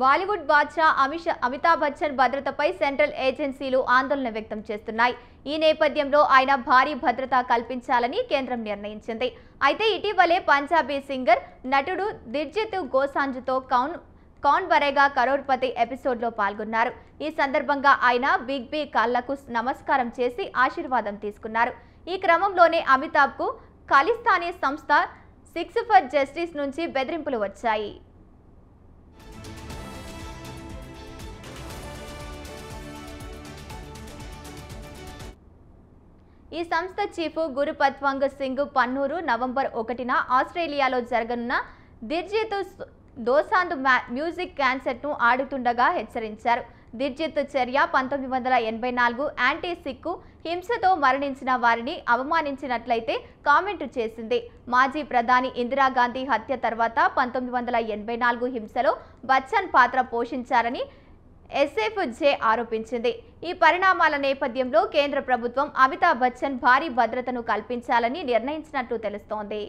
బాలీవుడ్ బాద్షా అమితాబ్ బచ్చన్ భద్రతపై సెంట్రల్ ఏజెన్సీలు ఆందోళన వ్యక్తం చేస్తున్నాయి. ఈ నేపథ్యంలో ఆయన భారీ భద్రత కల్పించాలని కేంద్రం నిర్ణయించింది. అయితే ఇటీవలే పంజాబీ సింగర్ నటుడు దిల్జిత్ దోసాంజ్తో కౌన్ బనేగా కరోడ్పతి ఎపిసోడ్లో పాల్గొన్నారు. ఈ సందర్భంగా ఆయన బిగ్ బి కాళ్లకు నమస్కారం చేసి ఆశీర్వాదం తీసుకున్నారు. ఈ క్రమంలోనే అమితాబ్కు ఖలిస్తానీ సంస్థ సిక్స్ ఫర్ జస్టిస్ నుంచి బెదిరింపులు వచ్చాయి. ఈ సంస్థ చీఫ్ గురుపత్వంగ్ సింగ్ పన్నూరు నవంబర్ 1న ఆస్ట్రేలియాలో జరగనున్న దిల్జిత్ దోసాంజ్ మ్యూజిక్ కాన్సర్ట్ను ఆడుతుండగా హెచ్చరించారు. దిల్జిత్ చర్య 1984 యాంటీ సిక్కు హింసతో మరణించిన వారిని అవమానించినట్లయితే కామెంటు చేసింది. మాజీ ప్రధాని ఇందిరాగాంధీ హత్య తర్వాత 1984 హింసలో బచ్చన్ పాత్ర పోషించారని ఎస్ఎఫ్జే ఆరోపించింది. ఈ పరిణామాల నేపథ్యంలో కేంద్ర ప్రభుత్వం అమితాబ్ బచ్చన్ భారీ భద్రతను కల్పించాలని నిర్ణయించినట్లు తెలుస్తోంది.